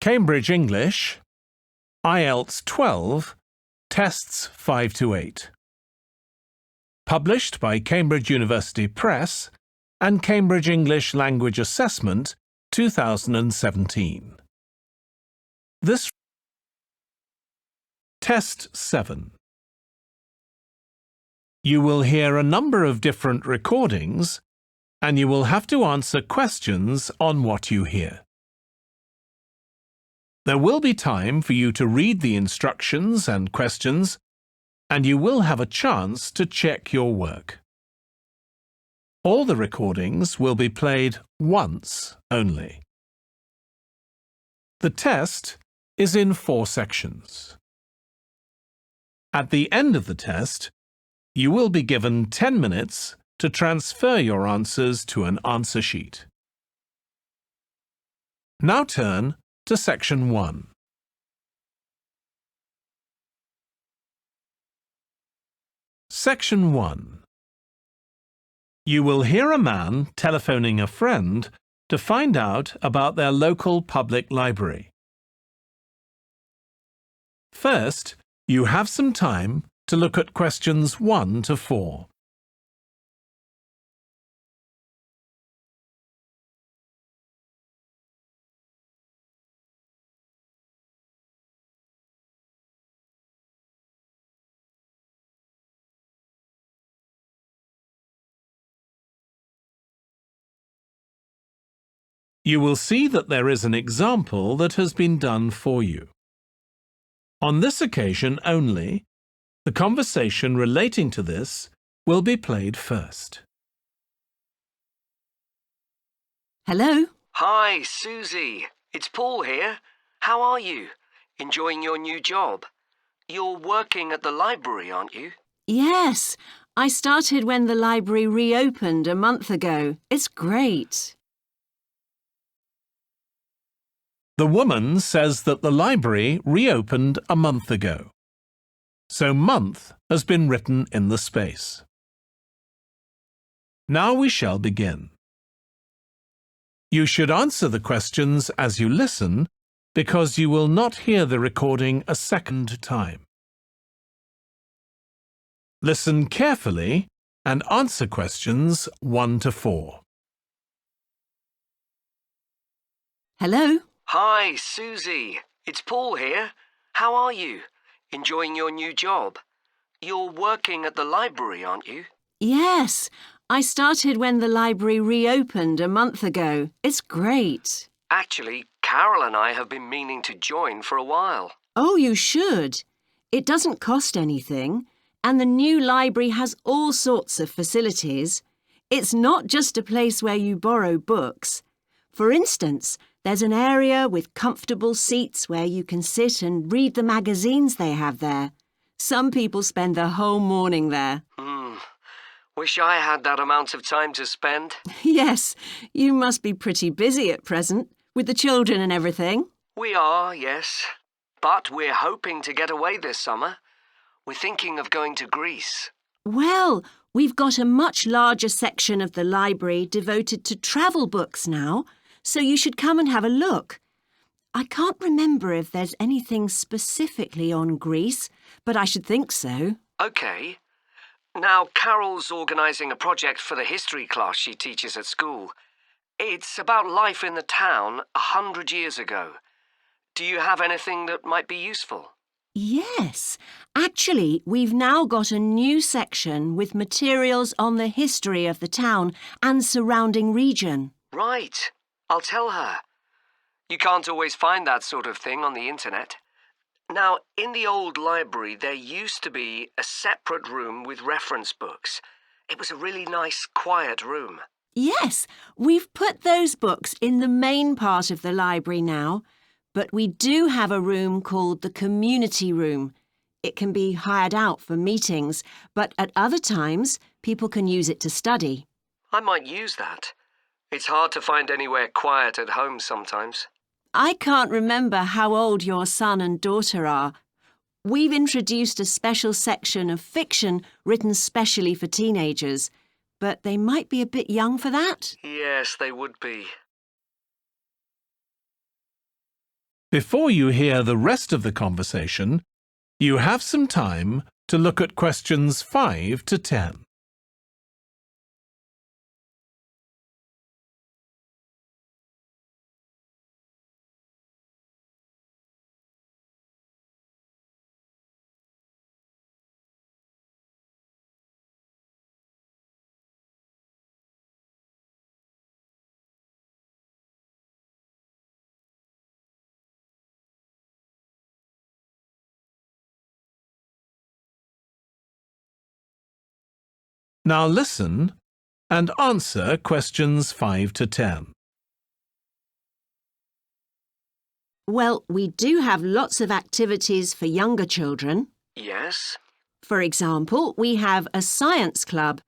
Cambridge English, IELTS 12, Tests 5 to 8. Published by Cambridge University Press and Cambridge English Language Assessment 2017. This Test 7. You will hear a number of different recordings and you will have to answer questions on what you hear. There will be time for you to read the instructions and questions, and you will have a chance to check your work. All the recordings will be played once only. The test is in 4 sections. At the end of the test, you will be given 10 minutes to transfer your answers to an answer sheet. Now turn to Section 1. Section 1. You will hear a man telephoning a friend to find out about their local public library. First, you have some time to look at questions 1 to 4. You will see that there is an example that has been done for you. On this occasion only, the conversation relating to this will be played first. Hello? Hi, Susie. It's Paul here. How are you? Enjoying your new job? You're working at the library, aren't you? Yes, I started when the library reopened a month ago. It's great. The woman says that the library reopened a month ago. So month has been written in the space. Now we shall begin. You should answer the questions as you listen because you will not hear the recording a second time. Listen carefully and answer questions 1 to 4. Hello? Hi, Susie. It's Paul here. How are you? Enjoying your new job? You're working at the library, aren't you? Yes, I started when the library reopened a month ago. It's great. Actually, Carol and I have been meaning to join for a while. Oh, you should. It doesn't cost anything, and the new library has all sorts of facilities. It's not just a place where you borrow books. For instance, there's an area with comfortable seats where you can sit and read the magazines they have there. Some people spend the whole morning there. Wish I had that amount of time to spend. Yes, you must be pretty busy at present, with the children and everything. We are, yes. But we're hoping to get away this summer. We're thinking of going to Greece. Well, we've got a much larger section of the library devoted to travel books now, so you should come and have a look. I can't remember if there's anything specifically on Greece, but I should think so. OK. Now, Carol's organising a project for the history class she teaches at school. It's about life in the town 100 years ago. Do you have anything that might be useful? Yes. Actually, we've now got a new section with materials on the history of the town and surrounding region. Right. I'll tell her. You can't always find that sort of thing on the internet. Now, in the old library, there used to be a separate room with reference books. It was a really nice, quiet room. Yes, we've put those books in the main part of the library now, but we do have a room called the community room. It can be hired out for meetings, but at other times, people can use it to study. I might use that. It's hard to find anywhere quiet at home sometimes. I can't remember how old your son and daughter are. We've introduced a special section of fiction written specially for teenagers, but they might be a bit young for that. Yes, they would be. Before you hear the rest of the conversation, you have some time to look at questions 5 to 10. Now listen and answer questions 5 to 10. Well, we do have lots of activities for younger children. Yes? For example, we have a science club.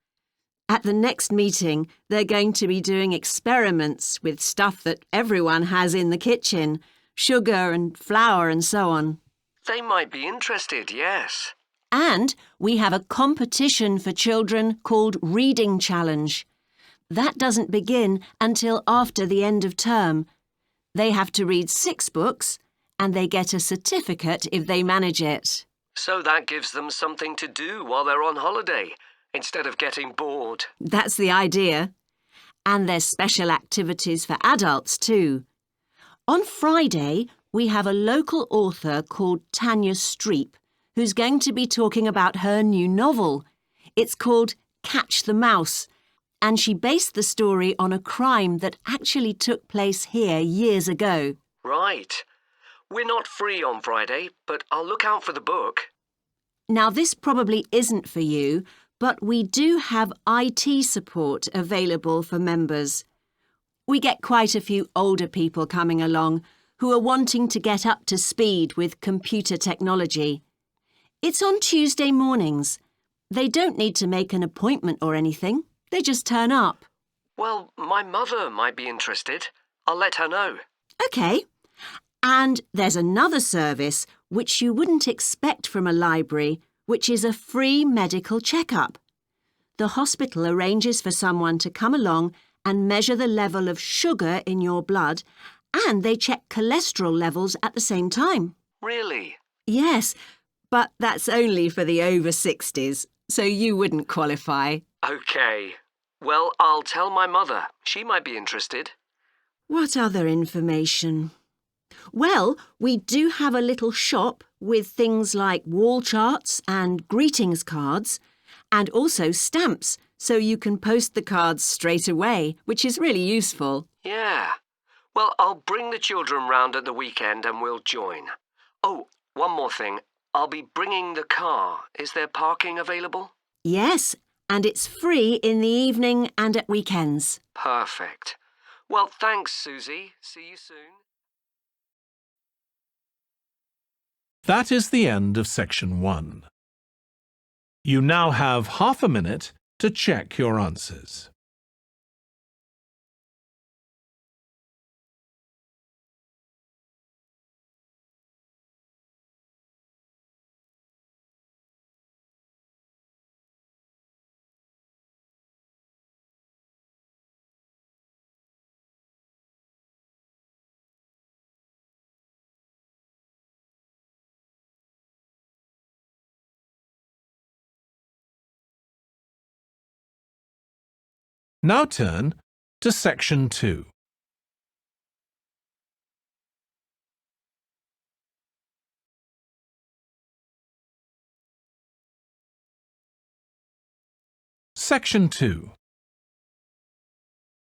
At the next meeting, they're going to be doing experiments with stuff that everyone has in the kitchen, sugar and flour and so on. They might be interested, yes. And we have a competition for children called Reading Challenge. That doesn't begin until after the end of term. They have to read 6 books and they get a certificate if they manage it. So that gives them something to do while they're on holiday, instead of getting bored. That's the idea. And there's special activities for adults too. On Friday, we have a local author called Tanya Streep, who's going to be talking about her new novel. It's called Catch the Mouse, and she based the story on a crime that actually took place here years ago. Right. We're not free on Friday, but I'll look out for the book. Now, this probably isn't for you, but we do have IT support available for members. We get quite a few older people coming along who are wanting to get up to speed with computer technology. It's on Tuesday mornings. They don't need to make an appointment or anything. They just turn up. Well, my mother might be interested. I'll let her know. OK. And there's another service which you wouldn't expect from a library, which is a free medical checkup. The hospital arranges for someone to come along and measure the level of sugar in your blood, and they check cholesterol levels at the same time. Really? Yes, but that's only for the over 60s, so you wouldn't qualify. OK. Well, I'll tell my mother. She might be interested. What other information? Well, we do have a little shop with things like wall charts and greetings cards, and also stamps, so you can post the cards straight away, which is really useful. Yeah. Well, I'll bring the children round at the weekend and we'll join. Oh, one more thing. I'll be bringing the car. Is there parking available? Yes, and it's free in the evening and at weekends. Perfect. Well, thanks, Susie. See you soon. That is the end of section 1. You now have half a minute to check your answers. Now turn to section 2. Section 2.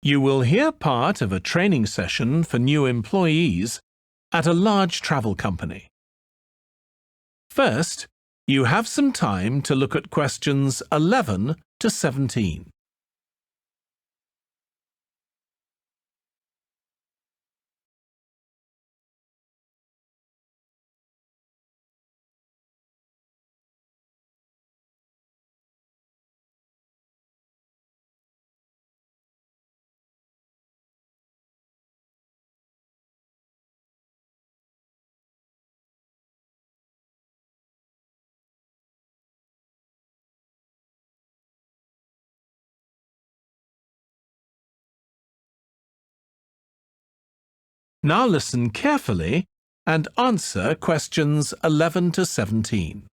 You will hear part of a training session for new employees at a large travel company. First, you have some time to look at questions 11 to 17. Now listen carefully and answer questions 11 to 17.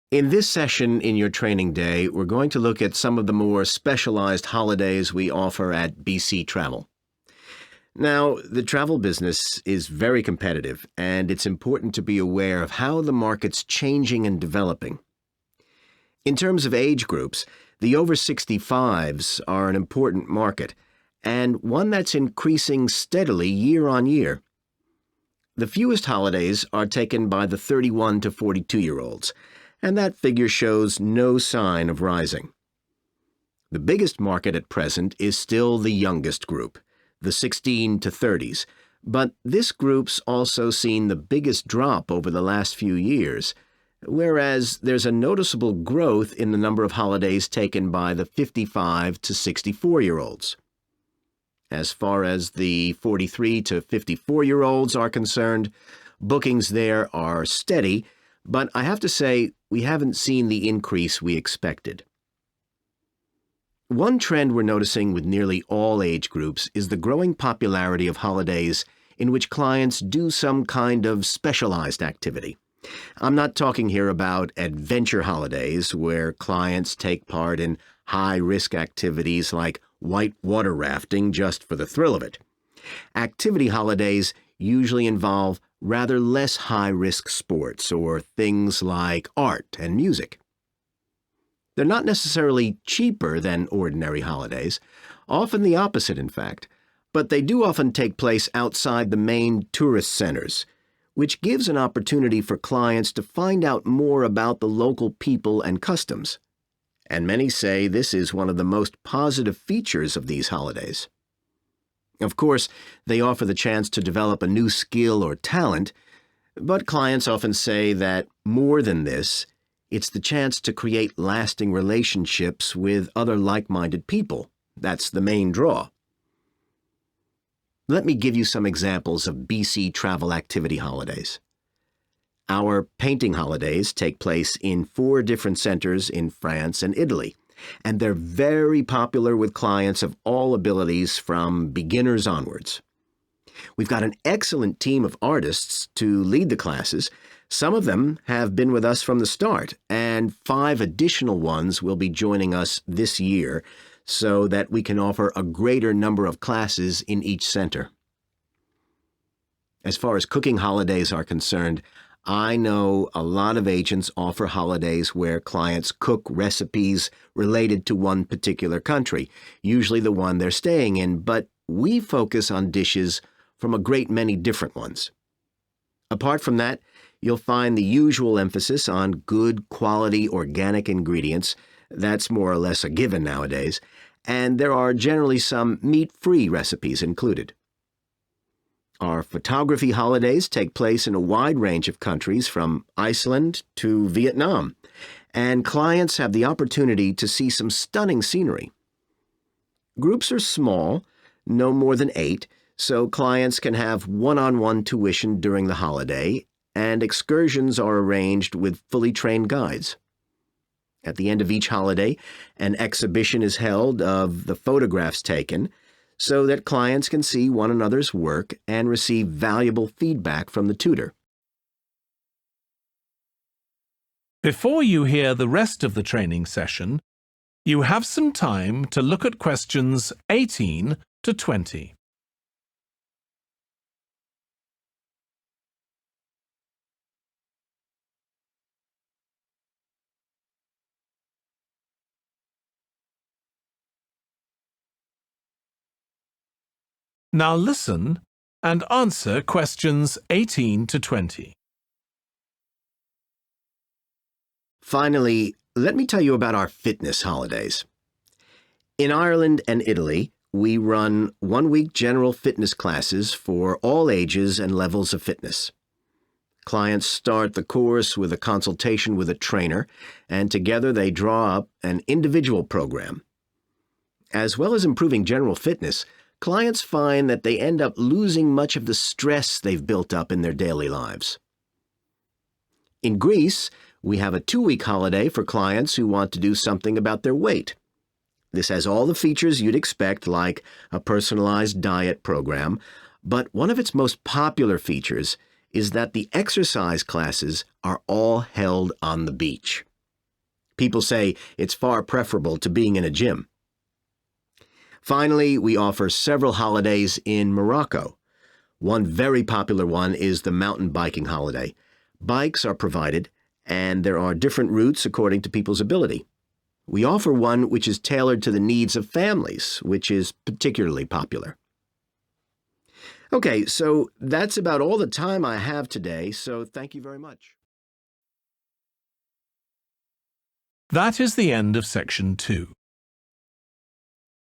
In this session in your training day, we're going to look at some of the more specialized holidays we offer at BC Travel. Now, the travel business is very competitive, and it's important to be aware of how the market's changing and developing. In terms of age groups, the over 65s are an important market, and one that's increasing steadily year on year. The fewest holidays are taken by the 31 to 42-year-olds, and that figure shows no sign of rising. The biggest market at present is still the youngest group, the 16 to 30s, but this group's also seen the biggest drop over the last few years, whereas there's a noticeable growth in the number of holidays taken by the 55 to 64-year-olds. As far as the 43 to 54-year-olds are concerned, bookings there are steady, but I have to say we haven't seen the increase we expected. One trend we're noticing with nearly all age groups is the growing popularity of holidays in which clients do some kind of specialized activity. I'm not talking here about adventure holidays where clients take part in high-risk activities like white water rafting just for the thrill of it. Activity holidays usually involve rather less high-risk sports or things like art and music. They're not necessarily cheaper than ordinary holidays, often the opposite in fact, but they do often take place outside the main tourist centers, which gives an opportunity for clients to find out more about the local people and customs. And many say this is one of the most positive features of these holidays. Of course, they offer the chance to develop a new skill or talent, but clients often say that more than this, it's the chance to create lasting relationships with other like-minded people. That's the main draw. Let me give you some examples of BC travel activity holidays. Our painting holidays take place in 4 different centers in France and Italy, and they're very popular with clients of all abilities from beginners onwards. We've got an excellent team of artists to lead the classes. Some of them have been with us from the start, and 5 additional ones will be joining us this year so that we can offer a greater number of classes in each center. As far as cooking holidays are concerned, I know a lot of agents offer holidays where clients cook recipes related to one particular country, usually the one they're staying in, but we focus on dishes from a great many different ones. Apart from that, you'll find the usual emphasis on good quality organic ingredients. That's more or less a given nowadays, and there are generally some meat-free recipes included. Our photography holidays take place in a wide range of countries from Iceland to Vietnam, and clients have the opportunity to see some stunning scenery. Groups are small, no more than 8, so clients can have one-on-one tuition during the holiday, and excursions are arranged with fully trained guides. At the end of each holiday, an exhibition is held of the photographs taken so that clients can see one another's work and receive valuable feedback from the tutor. Before you hear the rest of the training session, you have some time to look at questions 18 to 20. Now listen and answer questions 18 to 20. Finally, let me tell you about our fitness holidays. In Ireland and Italy, we run one-week general fitness classes for all ages and levels of fitness. Clients start the course with a consultation with a trainer, and together they draw up an individual program. As well as improving general fitness, clients find that they end up losing much of the stress they've built up in their daily lives. In Greece, we have a 2-week holiday for clients who want to do something about their weight. This has all the features you'd expect, like a personalized diet program, but one of its most popular features is that the exercise classes are all held on the beach. People say it's far preferable to being in a gym. Finally, we offer several holidays in Morocco. One very popular one is the mountain biking holiday. Bikes are provided, and there are different routes according to people's ability. We offer one which is tailored to the needs of families, which is particularly popular. Okay, so that's about all the time I have today, so thank you very much. That is the end of section 2.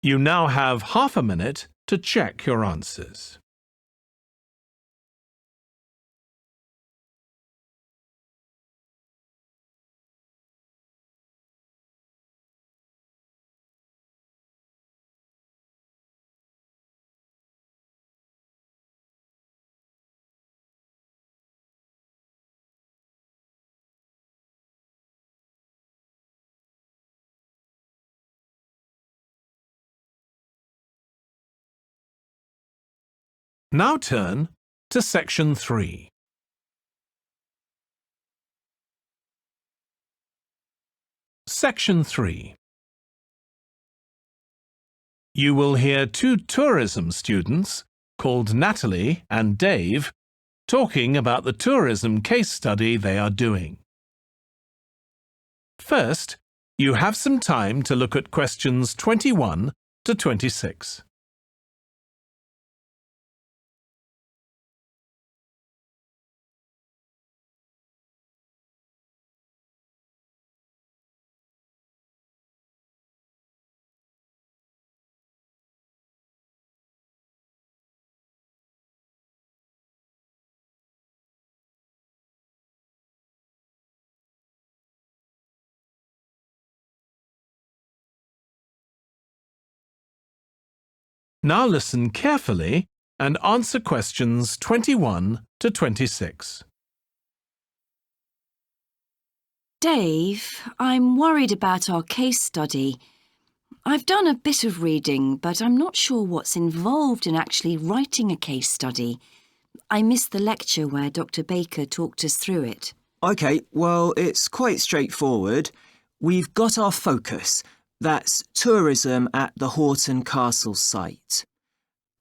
You now have half a minute to check your answers. Now turn to section 3. Section 3. You will hear 2 tourism students called Natalie and Dave talking about the tourism case study they are doing. First, you have some time to look at questions 21 to 26. Now listen carefully and answer questions 21 to 26. Dave, I'm worried about our case study. I've done a bit of reading, but I'm not sure what's involved in actually writing a case study. I missed the lecture where Dr. Baker talked us through it. OK, well, it's quite straightforward. We've got our focus. That's tourism at the Horton Castle site.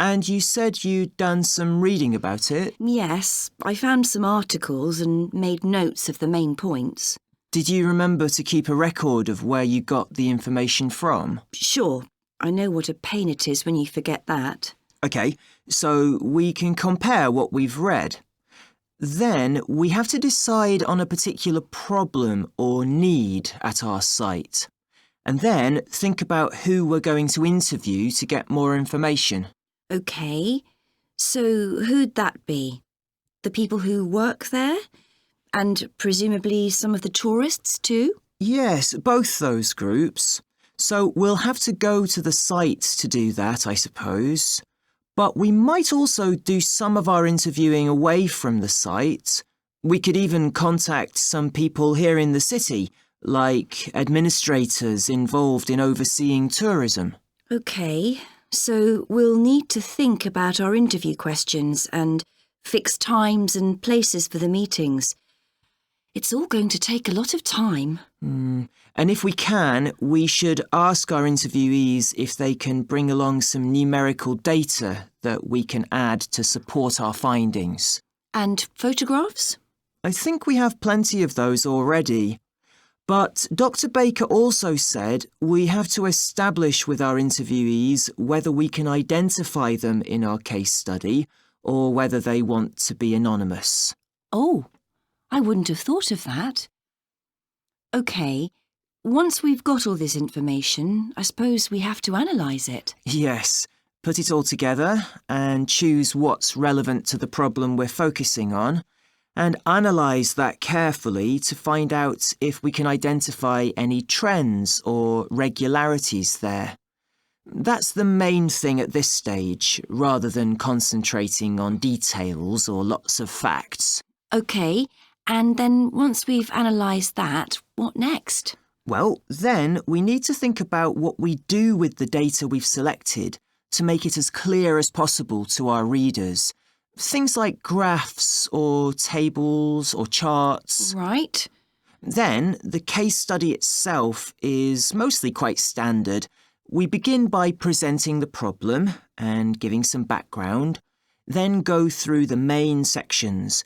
And you said you'd done some reading about it? Yes, I found some articles and made notes of the main points. Did you remember to keep a record of where you got the information from? Sure, I know what a pain it is when you forget that. OK, so we can compare what we've read. Then we have to decide on a particular problem or need at our site. And then think about who we're going to interview to get more information. OK, so who'd that be? The people who work there? And presumably some of the tourists too? Yes, both those groups. So we'll have to go to the site to do that, I suppose. But we might also do some of our interviewing away from the site. We could even contact some people here in the city, like administrators involved in overseeing tourism. OK, so we'll need to think about our interview questions and fix times and places for the meetings. It's all going to take a lot of time. And if we can, we should ask our interviewees if they can bring along some numerical data that we can add to support our findings. And photographs? I think we have plenty of those already. But Dr. Baker also said we have to establish with our interviewees whether we can identify them in our case study or whether they want to be anonymous. Oh, I wouldn't have thought of that. OK, once we've got all this information, I suppose we have to analyse it. Yes, put it all together and choose what's relevant to the problem we're focusing on, and analyse that carefully to find out if we can identify any trends or regularities there. That's the main thing at this stage, rather than concentrating on details or lots of facts. OK, and then once we've analysed that, what next? Well, then we need to think about what we do with the data we've selected to make it as clear as possible to our readers. Things like graphs or tables or charts. Right. Then, the case study itself is mostly quite standard. We begin by presenting the problem and giving some background, then go through the main sections.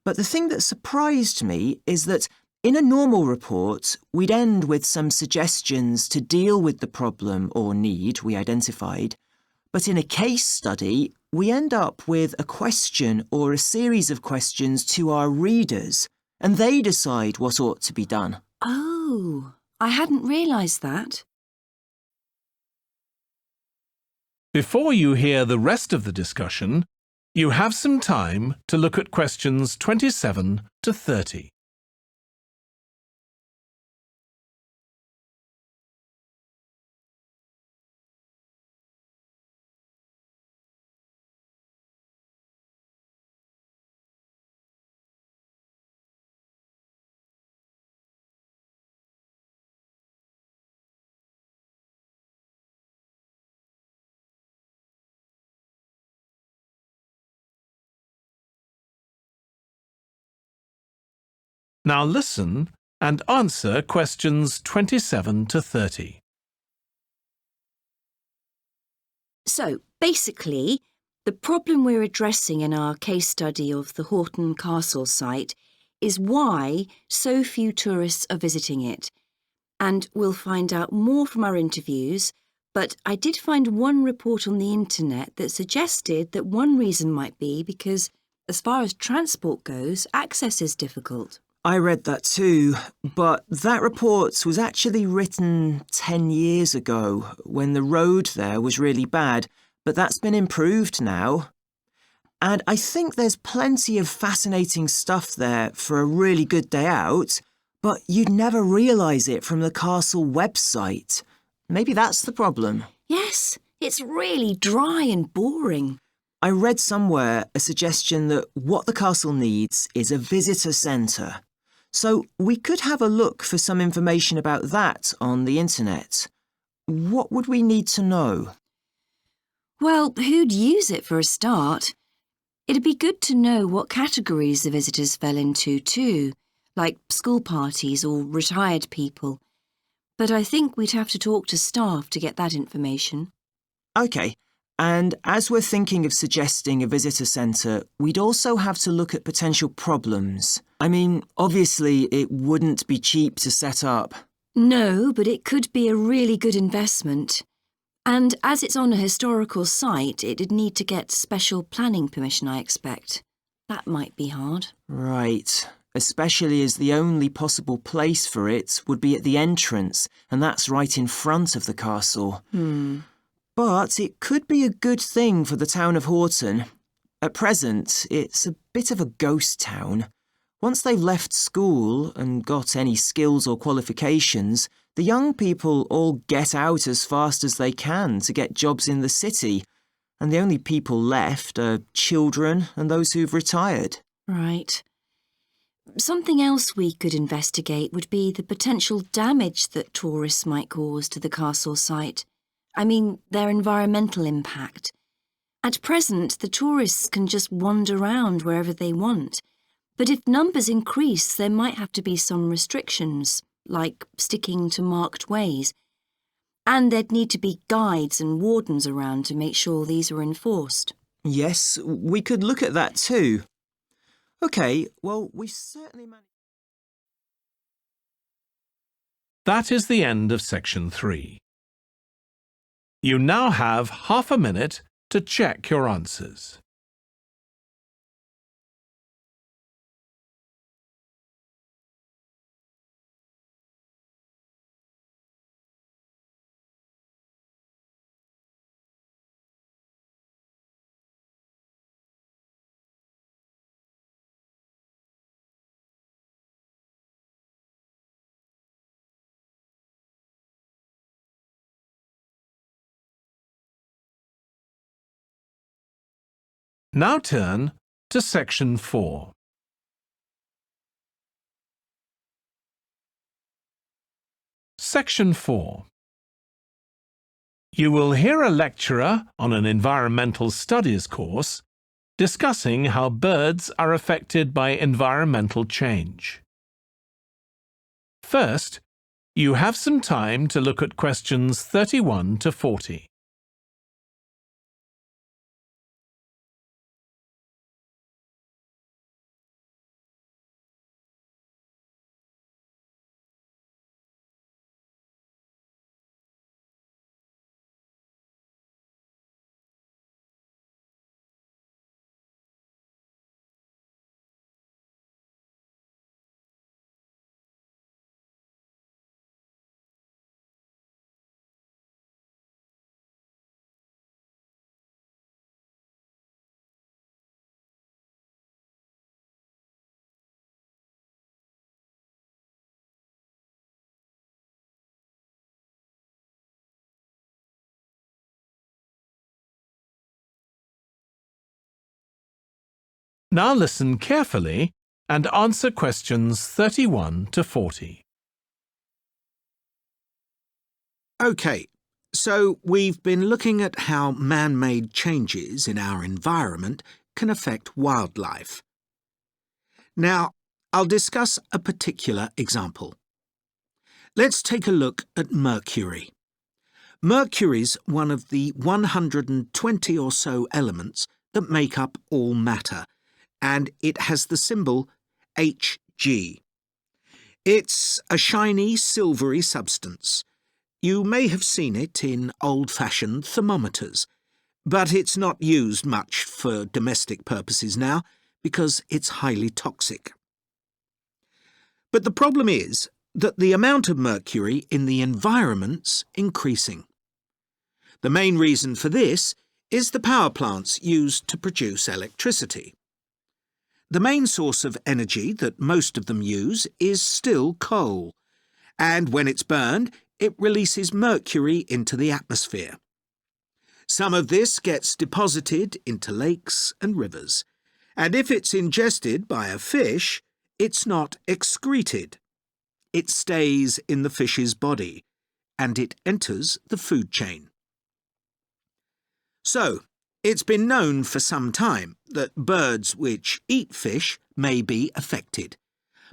But the thing that surprised me is that in a normal report, we'd end with some suggestions to deal with the problem or need we identified. But in a case study, we end up with a question or a series of questions to our readers, and they decide what ought to be done. Oh, I hadn't realised that. Before you hear the rest of the discussion, you have some time to look at questions 27 to 30. Now listen and answer questions 27 to 30. So, basically, the problem we're addressing in our case study of the Horton Castle site is why so few tourists are visiting it. And we'll find out more from our interviews, but I did find one report on the internet that suggested that one reason might be because, as far as transport goes, access is difficult. I read that too, but that report was actually written 10 years ago when the road there was really bad, but that's been improved now. And I think there's plenty of fascinating stuff there for a really good day out, but you'd never realise it from the castle website. Maybe that's the problem. Yes, it's really dry and boring. I read somewhere a suggestion that what the castle needs is a visitor centre. So we could have a look for some information about that on the internet. What would we need to know? Well, who'd use it for a start? It'd be good to know what categories the visitors fell into too, like school parties or retired people. But I think we'd have to talk to staff to get that information. OK, and as we're thinking of suggesting a visitor centre, we'd also have to look at potential problems. I mean, obviously it wouldn't be cheap to set up. No, but it could be a really good investment. And as it's on a historical site, it'd need to get special planning permission, I expect. That might be hard. Right, especially as the only possible place for it would be at the entrance, and that's right in front of the castle. But it could be a good thing for the town of Horton. At present, it's a bit of a ghost town. Once they've left school and got any skills or qualifications, the young people all get out as fast as they can to get jobs in the city, and the only people left are children and those who've retired. Right. Something else we could investigate would be the potential damage that tourists might cause to the castle site. I mean, their environmental impact. At present, the tourists can just wander around wherever they want. But if numbers increase, there might have to be some restrictions, like sticking to marked ways. And there'd need to be guides and wardens around to make sure these are enforced. Yes, we could look at that too. OK, well, we certainly managed. That is the end of section 3. You now have half a minute to check your answers. Now turn to section 4. Section 4. You will hear a lecturer on an environmental studies course discussing how birds are affected by environmental change. First, you have some time to look at questions 31 to 40. Now listen carefully and answer questions 31 to 40. OK, so we've been looking at how man-made changes in our environment can affect wildlife. Now, I'll discuss a particular example. Let's take a look at Mercury. Mercury's one of the 120 or so elements that make up all matter, and it has the symbol Hg. It's a shiny, silvery substance. You may have seen it in old-fashioned thermometers, but it's not used much for domestic purposes now because it's highly toxic. But the problem is that the amount of mercury in the environment's increasing. The main reason for this is the power plants used to produce electricity. The main source of energy that most of them use is still coal, and when it's burned, it releases mercury into the atmosphere. Some of this gets deposited into lakes and rivers, and if it's ingested by a fish, it's not excreted. It stays in the fish's body, and it enters the food chain. So, it's been known for some time that birds which eat fish may be affected.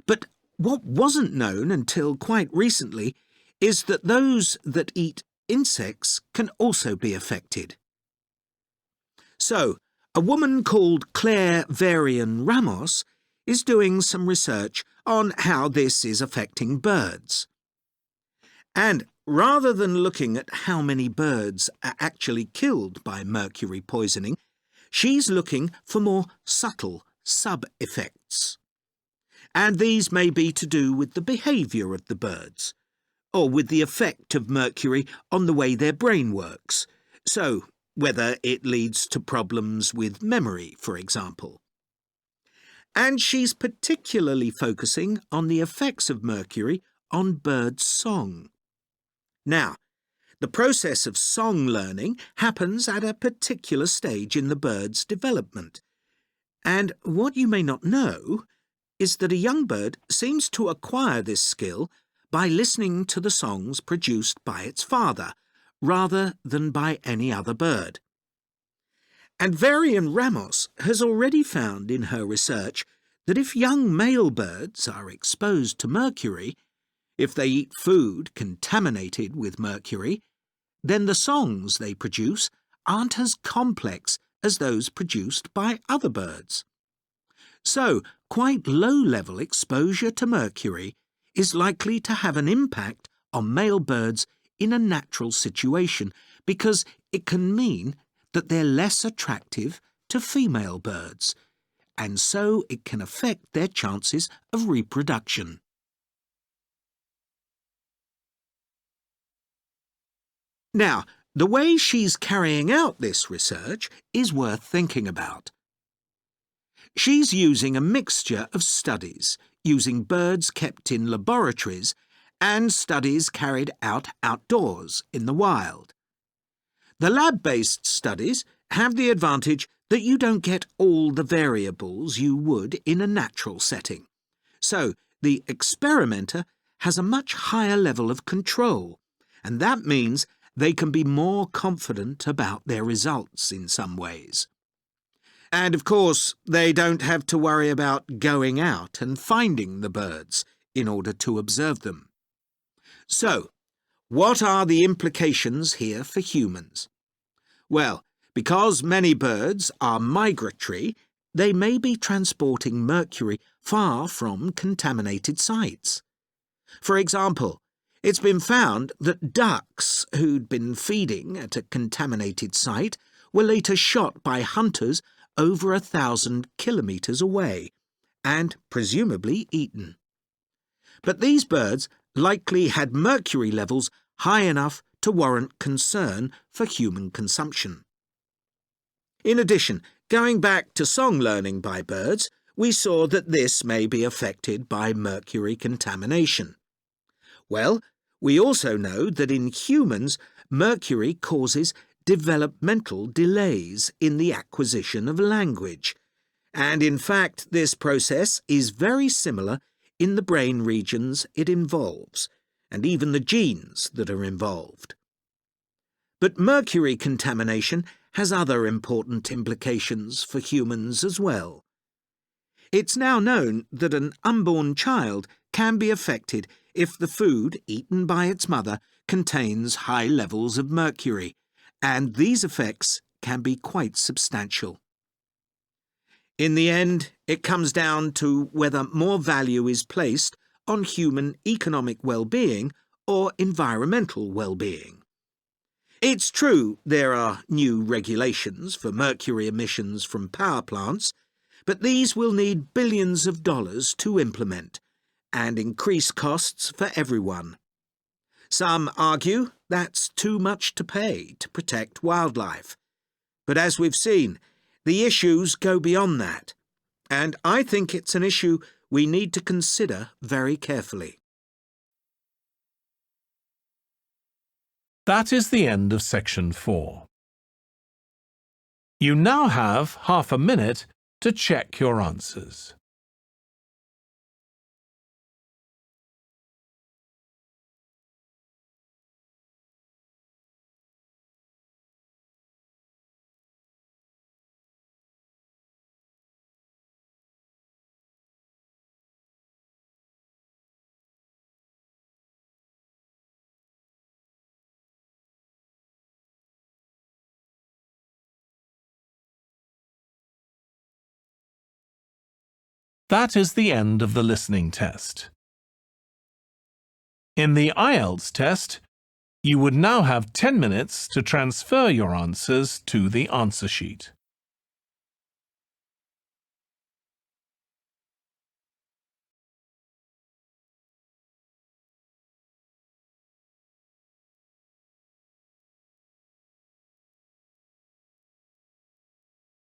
But what wasn't known until quite recently is that those that eat insects can also be affected. So, a woman called Claire Varian Ramos is doing some research on how this is affecting birds. And rather than looking at how many birds are actually killed by mercury poisoning, she's looking for more subtle sub-effects. And these may be to do with the behaviour of the birds, or with the effect of mercury on the way their brain works, so whether it leads to problems with memory, for example. And she's particularly focusing on the effects of mercury on bird song. Now, the process of song learning happens at a particular stage in the bird's development. And what you may not know is that a young bird seems to acquire this skill by listening to the songs produced by its father, rather than by any other bird. And Varian Ramos has already found in her research that if young male birds are exposed to mercury, if they eat food contaminated with mercury, then the songs they produce aren't as complex as those produced by other birds. So, quite low-level exposure to mercury is likely to have an impact on male birds in a natural situation because it can mean that they're less attractive to female birds, and so it can affect their chances of reproduction. Now, the way she's carrying out this research is worth thinking about. She's using a mixture of studies, using birds kept in laboratories and studies carried out outdoors in the wild. The lab-based studies have the advantage that you don't get all the variables you would in a natural setting. So, the experimenter has a much higher level of control, and that means they can be more confident about their results in some ways. And of course, they don't have to worry about going out and finding the birds in order to observe them. So, what are the implications here for humans? Well, because many birds are migratory, they may be transporting mercury far from contaminated sites. For example, it's been found that ducks who'd been feeding at a contaminated site were later shot by hunters over 1,000 kilometres away and presumably eaten. But these birds likely had mercury levels high enough to warrant concern for human consumption. In addition, going back to song learning by birds, we saw that this may be affected by mercury contamination. Well, we also know that in humans, mercury causes developmental delays in the acquisition of language, and in fact this process is very similar in the brain regions it involves, and even the genes that are involved. But mercury contamination has other important implications for humans as well. It's now known that an unborn child can be affected if the food eaten by its mother contains high levels of mercury, and these effects can be quite substantial. In the end, it comes down to whether more value is placed on human economic well-being or environmental well-being. It's true there are new regulations for mercury emissions from power plants, but these will need billions of dollars to implement and increase costs for everyone. Some argue that's too much to pay to protect wildlife. But as we've seen, the issues go beyond that, and I think it's an issue we need to consider very carefully. That is the end of section 4. You now have half a minute to check your answers. That is the end of the listening test. In the IELTS test, you would now have 10 minutes to transfer your answers to the answer sheet.